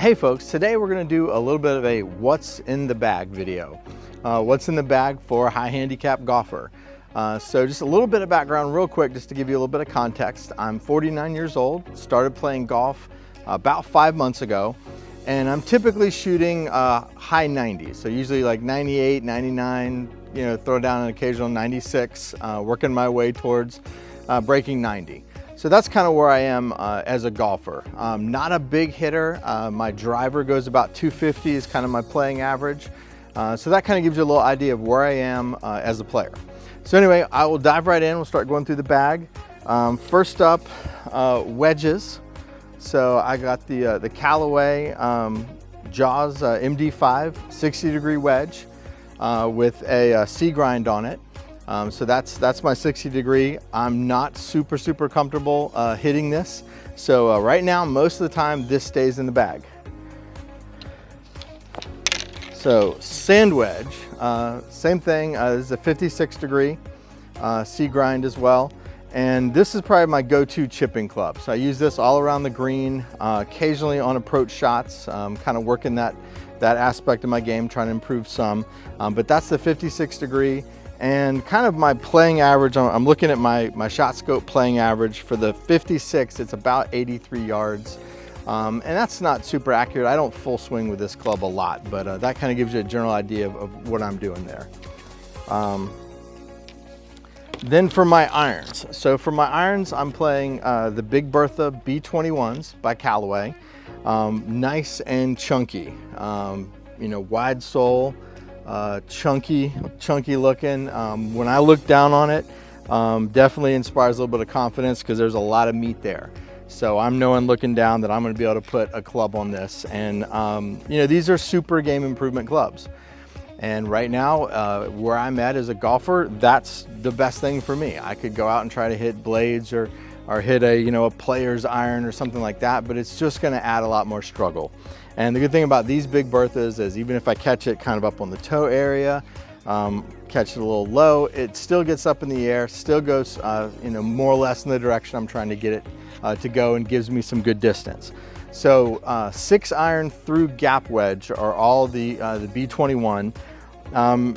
Hey folks, today we're going to do a little bit of a what's in the bag video. What's in the bag for a high handicap golfer. So just a little bit of background real quick just to give you a little bit of context. I'm 49 years old, started playing golf about 5 months ago, and I'm typically shooting high 90s. So usually like 98, 99, throw down an occasional 96, working my way towards breaking 90. So that's kind of where I am as a golfer. Not a big hitter. My driver goes about 250 is kind of my playing average. So that kind of gives you a little idea of where I am as a player. So anyway, I will dive right in. We'll start going through the bag. First up, wedges. So I got the Callaway Jaws MD5 60-degree wedge with a C grind on it. So that's my 60 degree. I'm not super comfortable hitting this. So right now, most of the time, this stays in the bag. So sand wedge, same thing. This is a 56 degree C grind as well. And this is probably my go-to chipping club. So I use this all around the green, occasionally on approach shots, kind of working that aspect of my game, trying to improve some. But that's the 56 degree. And kind of my playing average, I'm looking at my shot scope playing average for the 56, it's about 83 yards. And that's not super accurate. I don't full swing with this club a lot, but that kind of gives you a general idea of what I'm doing there. Then for my irons. So for my irons, I'm playing the Big Bertha B21s by Callaway. Nice and chunky, wide sole. Chunky looking. When I look down on it, definitely inspires a little bit of confidence because there's a lot of meat there. So I'm knowing looking down that I'm going to be able to put a club on this. And these are super game improvement clubs. And right now, where I'm at as a golfer, that's the best thing for me. I could go out and try to hit blades or hit a player's iron or something like that, but it's just going to add a lot more struggle. And the good thing about these Big Berthas is even if I catch it kind of up on the toe area, catch it a little low, it still gets up in the air, still goes more or less in the direction I'm trying to get it to go, and gives me some good distance. So 6 iron through gap wedge are all the B21.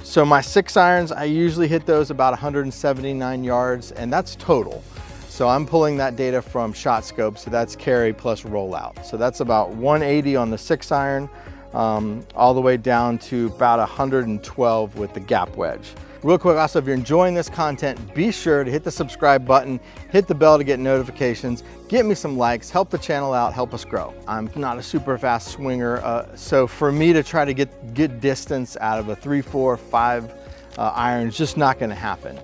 So my 6 irons, I usually hit those about 179 yards, and that's total. So I'm pulling that data from shot scope, so that's carry plus rollout. So that's about 180 on the 6 iron, all the way down to about 112 with the gap wedge. Real quick, also, if you're enjoying this content, be sure to hit the subscribe button, hit the bell to get notifications, get me some likes, help the channel out, help us grow. I'm not a super fast swinger, so for me to try to get distance out of a 3, 4, 5 iron is just not gonna happen.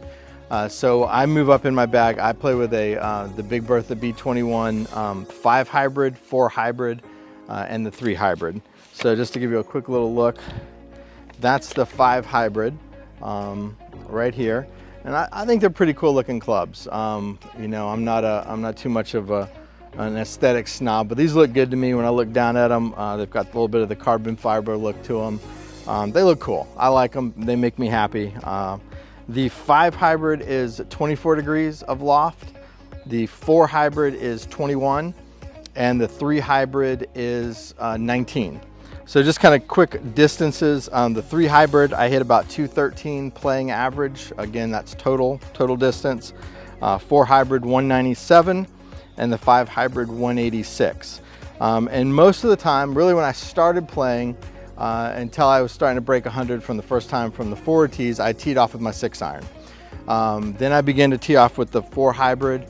So I move up in my bag. I play with the Big Bertha B21 5 hybrid, 4 hybrid, and the 3 hybrid. So just to give you a quick little look, that's the 5 hybrid right here. And I think they're pretty cool looking clubs. I'm not too much of an aesthetic snob, but these look good to me when I look down at them. They've got a little bit of the carbon fiber look to them. They look cool. I like them. They make me happy. The 5 hybrid is 24 degrees of loft, the 4 hybrid is 21, and the 3 hybrid is 19. So just kind of quick distances. The 3 hybrid, I hit about 213 playing average. Again, that's total distance. 4 hybrid 197, and the 5 hybrid 186. And most of the time, really when I started playing, until I was starting to break 100 from the first time from the forward tees, I teed off with my 6 iron. Then I began to tee off with the 4 hybrid,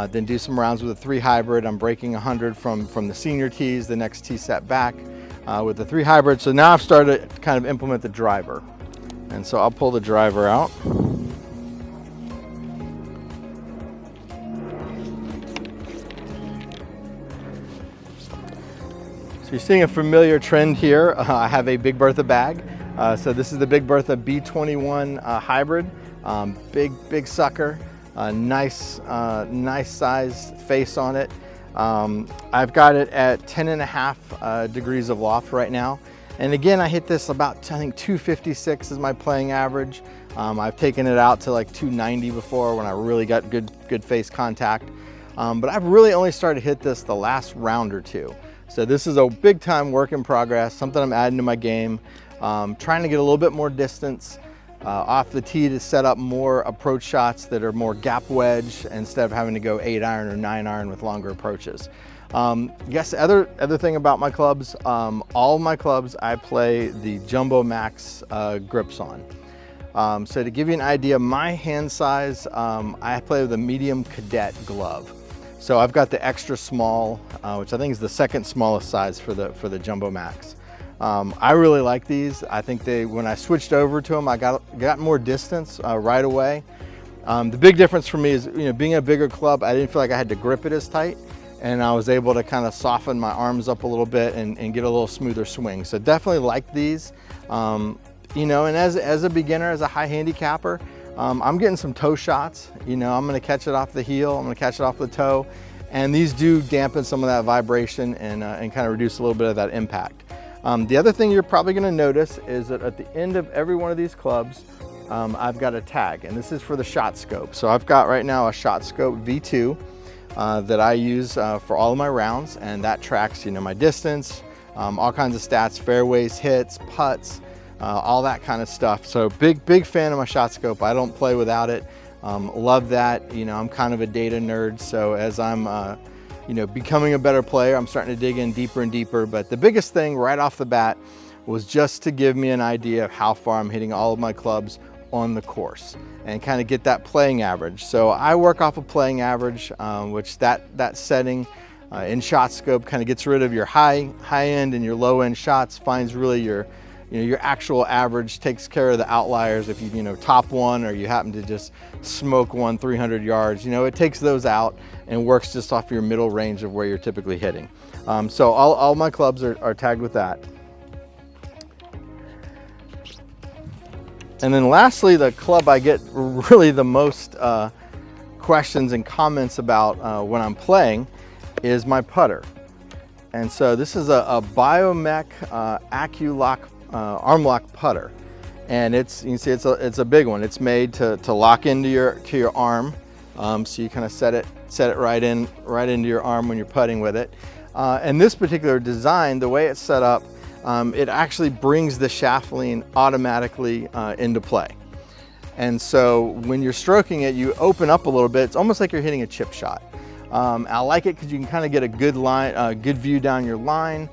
then do some rounds with the 3 hybrid. I'm breaking 100 from the senior tees, the next tee set back with the 3 hybrid. So now I've started to kind of implement the driver. And so I'll pull the driver out. So you're seeing a familiar trend here. I have a Big Bertha bag. So this is the Big Bertha B21 hybrid. Big sucker, nice size face on it. I've got it at 10.5 degrees of loft right now. And again, I hit this about, I think 256 is my playing average. I've taken it out to like 290 before when I really got good face contact. But I've really only started to hit this the last round or two. So this is a big time work in progress, something I'm adding to my game. Trying to get a little bit more distance off the tee to set up more approach shots that are more gap wedge instead of having to go 8-iron or 9-iron with longer approaches. Yes, other thing about my clubs, all of my clubs I play the Jumbo Max grips on. So to give you an idea, my hand size, I play with a medium cadet glove. So I've got the extra small, which I think is the second smallest size for the Jumbo Max. I really like these. I think when I switched over to them, I got more distance right away. The big difference for me is, being a bigger club, I didn't feel like I had to grip it as tight, and I was able to kind of soften my arms up a little bit and get a little smoother swing. So definitely like these. And as a beginner, as a high handicapper, I'm getting some toe shots. I'm going to catch it off the heel, I'm going to catch it off the toe, and these do dampen some of that vibration and kind of reduce a little bit of that impact. The other thing you're probably going to notice is that at the end of every one of these clubs, I've got a tag, and this is for the shot scope. So I've got right now a shot scope V2 that I use for all of my rounds, and that tracks my distance, all kinds of stats, fairways, hits, putts, all that kind of stuff. So big fan of my shot scope. I don't play without it. Love that. I'm kind of a data nerd, so as I'm becoming a better player, I'm starting to dig in deeper and deeper. But the biggest thing right off the bat was just to give me an idea of how far I'm hitting all of my clubs on the course and kind of get that playing average. So I work off a playing average, which that setting in shot scope kind of gets rid of your high end and your low end shots, finds really your actual average, takes care of the outliers. If you top one or you happen to just smoke one 300 yards, it takes those out and works just off your middle range of where you're typically hitting. So all my clubs are tagged with that. And then lastly, the club I get really the most questions and comments about when I'm playing is my putter. And so this is a Biomech AccuLock arm lock putter, and you can see it's a big one. It's made to lock into your arm, so you kind of set it right into your arm when you're putting with it. And this particular design, the way it's set up, it actually brings the shaft lean automatically into play. And so when you're stroking it, you open up a little bit. It's almost like you're hitting a chip shot. I like it because you can kind of get a good view down your line.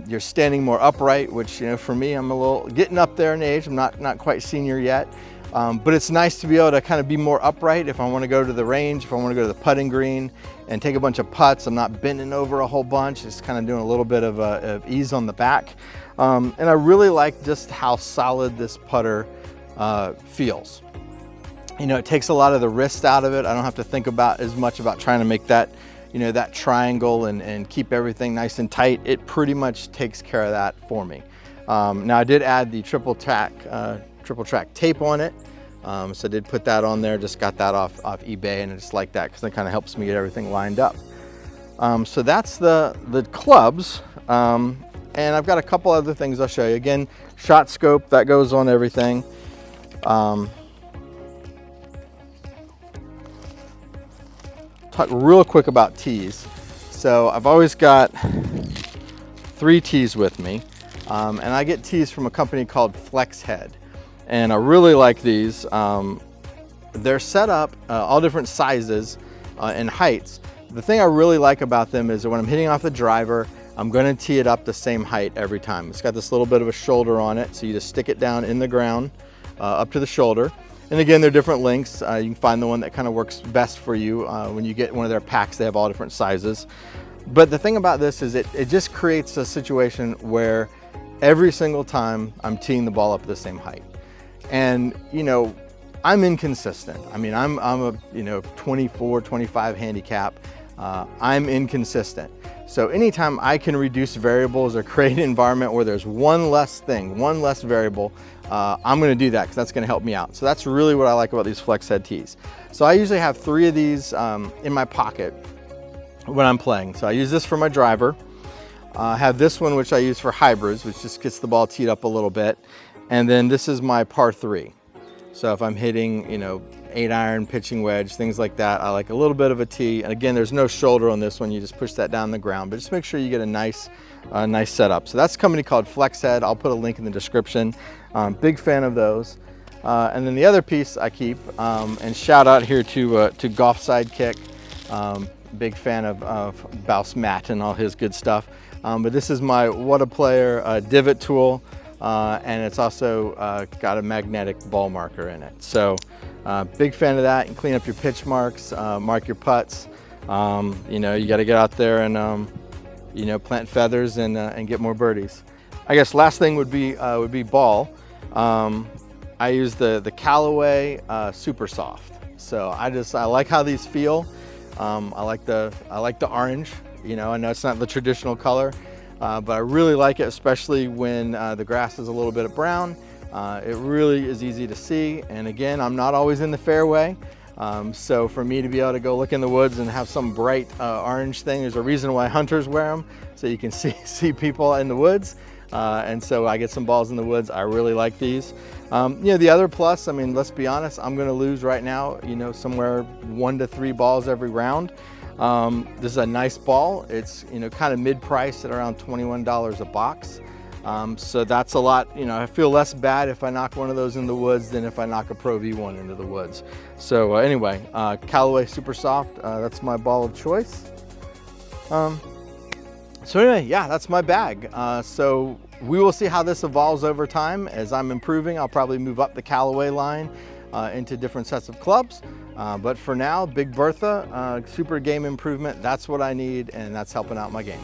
You're standing more upright, which for me, I'm a little getting up there in age. I'm not quite senior yet, but it's nice to be able to kind of be more upright if I want to go to the range, if I want to go to the putting green and take a bunch of putts. I'm not bending over a whole bunch, just kind of doing a little bit of ease on the back. And I really like just how solid this putter feels. It takes a lot of the wrist out of it. I don't have to think as much about trying to make that that triangle and keep everything nice and tight. It pretty much takes care of that for me. Now I did add the triple track tape on it. So I did put that on there, just got that off eBay, and I just like that because it kind of helps me get everything lined up. So that's the clubs. And I've got a couple other things I'll show you. Again, shot scope, that goes on everything. Talk real quick about tees. So I've always got 3 tees with me, and I get tees from a company called Flexhead, and I really like these. They're set up all different sizes and heights. The thing I really like about them is that when I'm hitting off the driver, I'm going to tee it up the same height every time. It's got this little bit of a shoulder on it, so you just stick it down in the ground up to the shoulder. And again, they're different lengths. You can find the one that kind of works best for you. When you get one of their packs, they have all different sizes. But the thing about this is it just creates a situation where every single time I'm teeing the ball up at the same height. And I'm inconsistent. I mean, I'm a 24, 25 handicap. I'm inconsistent. So anytime I can reduce variables or create an environment where there's one less variable, I'm going to do that because that's going to help me out. So that's really what I like about these Flexhead tees. So I usually have 3 of these in my pocket when I'm playing. So I use this for my driver. I have this one which I use for hybrids, which just gets the ball teed up a little bit. And then this is my par 3. So if I'm hitting, you know, 8-iron, pitching wedge, things like that, I like a little bit of a tee. And again, there's no shoulder on this one. You just push that down the ground, but just make sure you get a nice setup. So that's a company called Flexhead. I'll put a link in the description. Big fan of those. And then the other piece I keep, and shout out here to Golf Sidekick. Big fan of Bouse Matt and all his good stuff. But this is my What a Player divot tool, and it's also got a magnetic ball marker in it. So big fan of that. You can clean up your pitch marks, mark your putts. You know, you got to get out there and you know, plant feathers and get more birdies. I guess last thing would be ball. I use the Callaway Super Soft. So I like how these feel. I like the orange. You know, I know it's not the traditional color, but I really like it, especially when the grass is a little bit of brown. It really is easy to see. And again, I'm not always in the fairway. So for me to be able to go look in the woods and have some bright orange thing, there's a reason why hunters wear them, so you can see people in the woods. And so I get some balls in the woods. I really like these. You know, the other plus, I mean, let's be honest, I'm going to lose right now, you know, somewhere 1 to 3 balls every round. This is a nice ball. It's, you know, kind of mid-price at around $21 a box. So that's a lot. You know, I feel less bad if I knock one of those in the woods than if I knock a Pro V1 into the woods. So anyway, Callaway Super Soft, that's my ball of choice. So anyway, yeah, that's my bag. So we will see how this evolves over time. As I'm improving, I'll probably move up the Callaway line into different sets of clubs. But for now, Big Bertha, super game improvement, that's what I need, and that's helping out my game.